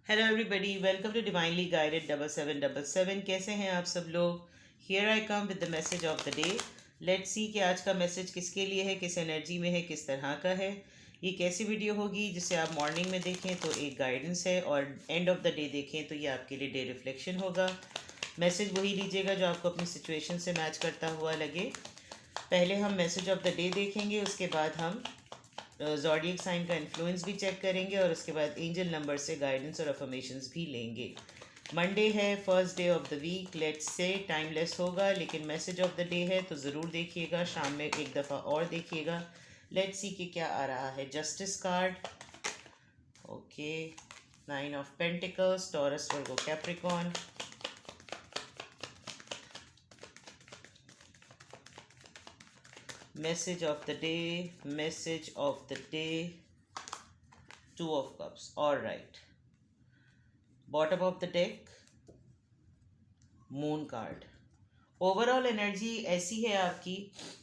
Hello everybody, welcome to divinely guided 7777। कैसे हैं आप सब लोग। Here I come with the message of the day. Let's see कि आज का मैसेज किसके लिए है, किस एनर्जी में है, किस तरह का है। ये कैसी वीडियो होगी जिसे आप मॉर्निंग में देखें तो एक गाइडेंस है और एंड ऑफ द डे देखें तो ये आपके लिए डे रिफ्लेक्शन होगा। मैसेज वही लीजिएगा जो आपको अपनी सिचुएशन से मैच करता हुआ लगे। पहले हम मैसेज ऑफ द डे देखेंगे, उसके बाद हम ज़ोडिएक साइन का इन्फ्लुएंस भी चेक करेंगे और उसके बाद एंजल नंबर से गाइडेंस और अफर्मेशंस भी लेंगे। मंडे है, first day of the week. Let's say timeless होगा लेकिन मैसेज ऑफ द डे है तो ज़रूर देखिएगा, शाम में एक दफ़ा और देखिएगा। लेट्स सी कि क्या आ रहा है। Justice card, okay. 9 of pentacles, taurus, Virgo, Capricorn. Message of the day, message of the day, 2 of cups. All right. Bottom of the deck, moon card. Overall energy ऐसी है आपकी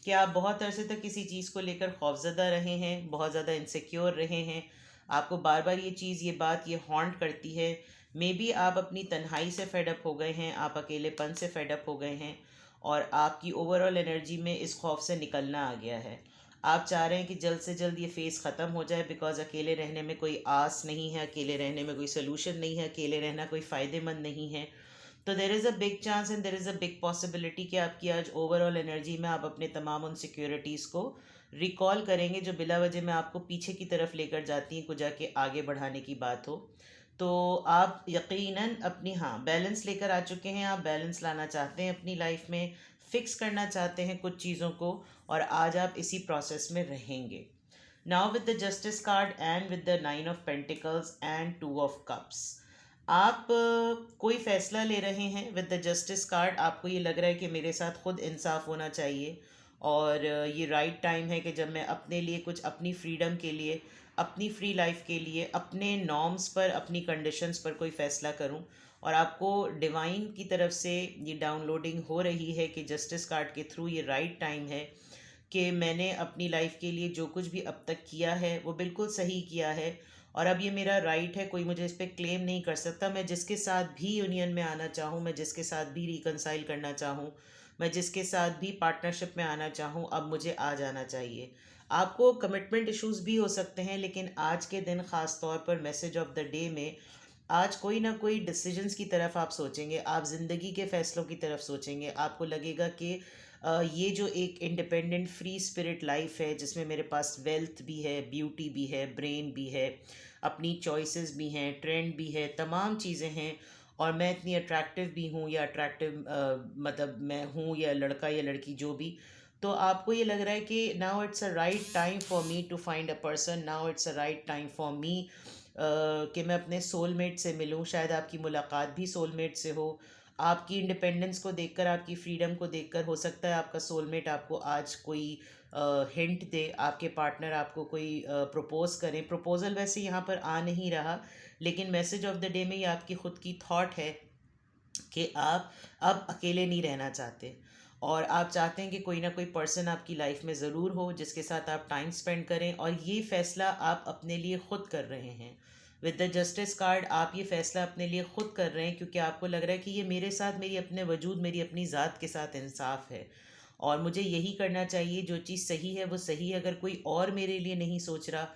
कि आप बहुत अरसे तक किसी चीज़ को लेकर खौफजदा रहे हैं, बहुत ज़्यादा इनसिक्योर रहे हैं। आपको बार बार ये चीज़, ये बात, ये हॉन्ट करती है। मे बी आप अपनी तन्हाई से फेडअप हो गए हैं, आप अकेलेपन से फेडअप हो गए हैं और आपकी ओवरऑल एनर्जी में इस खौफ से निकलना आ गया है। आप चाह रहे हैं कि जल्द से जल्द ये फेज़ ख़त्म हो जाए, बिकॉज अकेले रहने में कोई आस नहीं है, अकेले रहने में कोई सोल्यूशन नहीं है, अकेले रहना कोई फ़ायदेमंद नहीं है। तो there is a big chance and there is a big possibility कि आपकी आज ओवरऑल एनर्जी में आप अपने तमाम उन सिक्योरिटीज़ को रिकॉल करेंगे जो बिला वजह में आपको पीछे की तरफ लेकर जाती हैं, को जाके आगे बढ़ाने की बात हो। तो आप यकीनन अपनी, हाँ, बैलेंस लेकर आ चुके हैं। आप बैलेंस लाना चाहते हैं अपनी लाइफ में, फिक्स करना चाहते हैं कुछ चीज़ों को और आज आप इसी प्रोसेस में रहेंगे। Now with the justice card and with the 9 of pentacles and 2 of cups, आप कोई फ़ैसला ले रहे हैं। विद द जस्टिस कार्ड आपको ये लग रहा है कि मेरे साथ खुद इंसाफ होना चाहिए और ये राइट टाइम है कि जब मैं अपने लिए कुछ, अपनी फ्रीडम के लिए, अपनी फ्री लाइफ के लिए, अपने नॉर्म्स पर, अपनी कंडीशंस पर कोई फ़ैसला करूं। और आपको डिवाइन की तरफ से ये डाउनलोडिंग हो रही है कि जस्टिस कार्ड के थ्रू ये राइट टाइम है कि मैंने अपनी लाइफ के लिए जो कुछ भी अब तक किया है वो बिल्कुल सही किया है और अब ये मेरा राइट है, कोई मुझे इस पर क्लेम नहीं कर सकता। मैं जिसके साथ भी यूनियन में आना चाहूँ, मैं जिसके साथ भी रिकनसाइल करना चाहूँ, मैं जिसके साथ भी पार्टनरशिप में आना चाहूँ, अब मुझे आ जाना चाहिए। आपको कमिटमेंट इश्यूज भी हो सकते हैं लेकिन आज के दिन ख़ास तौर पर मैसेज ऑफ द डे में आज कोई ना कोई डिसीजंस की तरफ आप सोचेंगे, आप ज़िंदगी के फ़ैसलों की तरफ सोचेंगे। आपको लगेगा कि ये जो एक इंडिपेंडेंट फ्री स्पिरिट लाइफ है जिसमें मेरे पास वेल्थ भी है, ब्यूटी भी है, ब्रेन भी है, अपनी चॉइसेस भी हैं, ट्रेंड भी है, तमाम चीज़ें हैं और मैं इतनी अट्रैक्टिव भी हूँ या अट्रैक्टिव मतलब मैं हूँ या लड़का या लड़की जो भी। तो आपको ये लग रहा है कि now it's a right time for me to find a person, now it's a right time for me कि मैं अपने सोलमेट से मिलूँ। शायद आपकी मुलाकात भी सोलमेट से हो। आपकी इंडिपेंडेंस को देखकर, आपकी फ्रीडम को देखकर हो सकता है आपका सोलमेट आपको आज कोई हिंट दे, आपके पार्टनर आपको कोई प्रपोज करें। प्रपोजल वैसे यहाँ पर आ नहीं रहा लेकिन मैसेज ऑफ द डे में ये आपकी ख़ुद की थॉट है कि आप अब अकेले नहीं रहना चाहते और आप चाहते हैं कि कोई ना कोई पर्सन आपकी लाइफ में ज़रूर हो जिसके साथ आप टाइम स्पेंड करें और ये फ़ैसला आप अपने लिए ख़ुद कर रहे हैं। विद द जस्टिस कार्ड आप ये फ़ैसला अपने लिए ख़ुद कर रहे हैं क्योंकि आपको लग रहा है कि ये मेरे साथ, मेरी अपने वजूद, मेरी अपनी ज़ात के साथ इंसाफ है और मुझे यही करना चाहिए। जो चीज़ सही है वो सही है। अगर कोई और मेरे लिए नहीं सोच रहा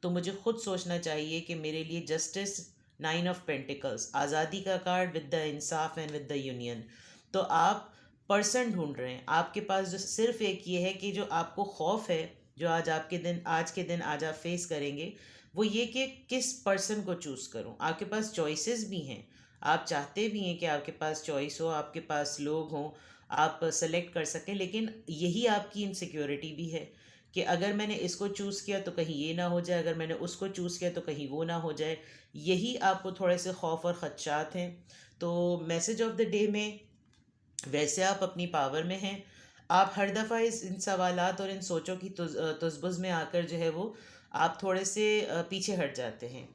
तो मुझे खुद सोचना चाहिए कि मेरे लिए जस्टिस, 9 ऑफ पेंटिकल्स, आज़ादी का card with the Insaf and with the union. तो आप पर्सन ढूंढ रहे हैं। आपके पास जो सिर्फ एक ये है कि जो आपको खौफ है, जो आज आपके दिन, आज के दिन आज आप फेस करेंगे, वो ये कि किस पर्सन को चूज़ करूं। आपके पास चॉइसेस भी हैं, आप चाहते भी हैं कि आपके पास चॉइस हो, आपके पास लोग हों, आप सेलेक्ट कर सकें, लेकिन यही आपकी इनसिक्योरिटी भी है कि अगर मैंने इसको चूज़ किया तो कहीं ये ना हो जाए, अगर मैंने उसको चूज़ किया तो कहीं वो ना हो जाए। यही आपको थोड़े से खौफ और ख़दशात हैं। तो मैसेज ऑफ द डे में वैसे आप अपनी पावर में हैं। आप हर दफ़ा इन सवालात और इन सोचों की तुज़बुज़ में आकर जो है वो आप थोड़े से पीछे हट जाते हैं।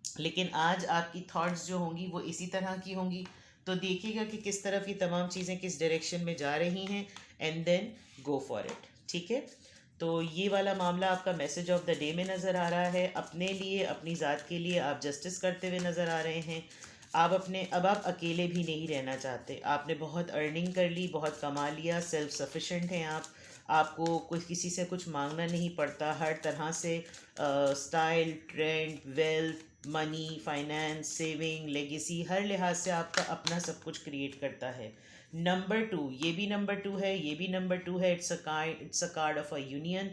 लेकिन आज आपकी थॉट्स जो होंगी वो इसी तरह की होंगी। तो देखिएगा कि किस तरफ ये तमाम चीज़ें किस डायरेक्शन में जा रही हैं and then go for it. ठीक है। तो ये वाला मामला आपका मैसेज ऑफ द डे में नज़र आ रहा है। अपने लिए, अपनी ज़ात के लिए आप जस्टिस करते हुए नज़र आ रहे हैं। अब आप अकेले भी नहीं रहना चाहते। आपने बहुत अर्निंग कर ली, बहुत कमा लिया, सेल्फ सफिशेंट हैं आप। आपको कोई किसी से कुछ मांगना नहीं पड़ता। हर तरह से style, trend, wealth, money, finance, saving, legacy, हर लिहाज से आपका अपना सब कुछ क्रिएट करता है। नंबर टू, ये भी नंबर टू है, ये भी नंबर टू है। It's a card of a union.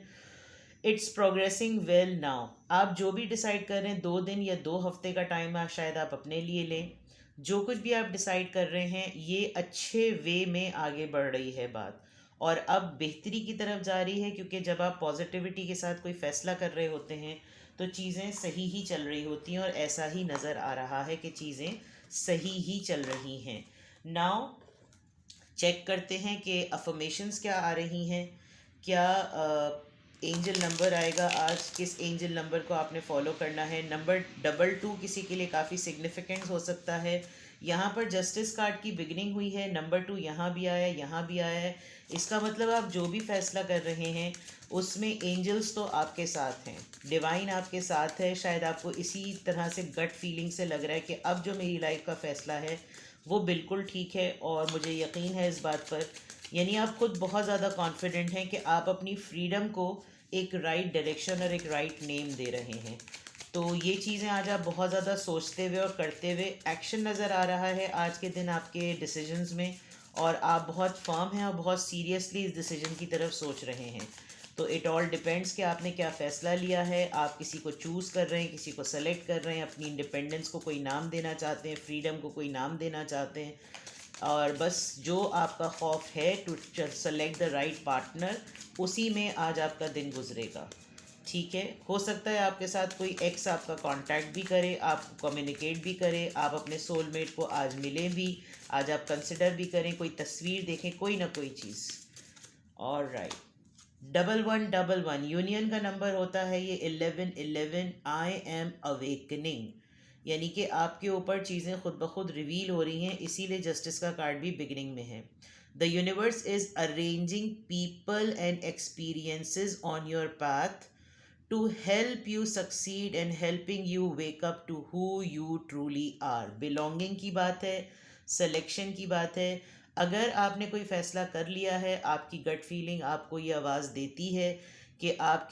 It's progressing well now. आप जो भी डिसाइड कर रहे हैं, 2 दिन या 2 हफ्ते का टाइम शायद आप अपने लिए लें। जो कुछ भी आप डिसाइड कर रहे हैं, ये अच्छे वे में आगे बढ़ रही है बात, और अब बेहतरी की तरफ जा रही है, क्योंकि जब आप पॉजिटिविटी के साथ कोई फ़ैसला कर रहे होते हैं तो चीज़ें सही ही चल रही होती हैं, और ऐसा ही नज़र आ रहा है कि चीज़ें सही ही चल रही हैं। नाउ चेक करते हैं कि अफर्मेशंस क्या आ रही हैं। क्या एंजल नंबर आएगा आज? किस एंजल नंबर को आपने फॉलो करना है? नंबर 22 किसी के लिए काफ़ी सिग्निफिकेंस हो सकता है। यहाँ पर जस्टिस कार्ड की बिगनिंग हुई है, नंबर 2 यहाँ भी आया है, यहाँ भी आया है। इसका मतलब आप जो भी फैसला कर रहे हैं उसमें एंजल्स तो आपके साथ हैं, डिवाइन आपके साथ है। शायद आपको इसी तरह से गट फीलिंग से लग रहा है कि अब जो मेरी लाइफ का फ़ैसला है वो बिल्कुल ठीक है, और मुझे यकीन है इस बात पर। यानी आप खुद बहुत ज़्यादा कॉन्फिडेंट हैं कि आप अपनी फ्रीडम को एक राइट डायरेक्शन और एक राइट नेम दे रहे हैं। तो ये चीज़ें आज आप बहुत ज़्यादा सोचते हुए और करते हुए, एक्शन नज़र आ रहा है आज के दिन आपके डिसीजंस में, और आप बहुत फर्म हैं और बहुत सीरियसली इस डिसीजन की तरफ सोच रहे हैं। तो इट ऑल डिपेंड्स कि आपने क्या फ़ैसला लिया है। आप किसी को चूज़ कर रहे हैं, किसी को सेलेक्ट कर रहे हैं, अपनी इंडिपेंडेंस को कोई नाम देना चाहते हैं, फ्रीडम को कोई नाम देना चाहते हैं, और बस जो आपका खौफ है to select the right partner, उसी में आज आपका दिन गुजरेगा। ठीक है, हो सकता है आपके साथ कोई एक्स आपका कांटेक्ट भी करे, आप कम्युनिकेट भी करें, आप अपने सोलमेट को आज मिलें भी, आज आप कंसिडर भी करें, कोई तस्वीर देखें, कोई ना कोई चीज़। और राइट, 1111 यूनियन का नंबर होता है ये। 1111 आई एम अवेकनिंग, यानी कि आपके ऊपर चीज़ें खुद ब खुद रिवील हो रही हैं, इसीलिए जस्टिस का कार्ड भी बिगिनिंग में है। The universe is arranging people and experiences on your path to help you succeed and helping you wake up to who you truly are. Belonging की बात है, सिलेक्शन की बात है। अगर आपने कोई फ़ैसला कर लिया है, आपकी गट फीलिंग आपको ये आवाज़ देती है कि आप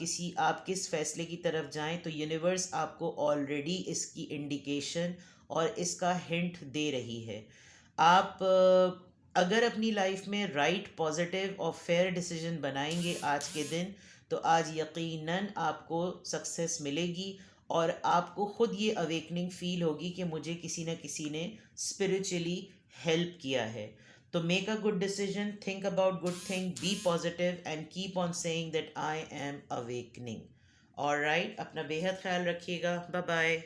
किस फ़ैसले की तरफ जाएं, तो यूनिवर्स आपको ऑलरेडी इसकी इंडिकेशन और इसका हिंट दे रही है। आप अगर अपनी लाइफ में राइट, पॉजिटिव और फेयर डिसीजन बनाएंगे आज के दिन, तो आज यकीनन आपको सक्सेस मिलेगी, और आपको ख़ुद ये अवेकनिंग फ़ील होगी कि मुझे किसी न किसी ने स्पिरिचुअली हेल्प किया है। तो make a good decision, think about good thing, be positive and keep on saying that I am awakening. Alright, अपना बेहद ख्याल रखिएगा। Bye bye.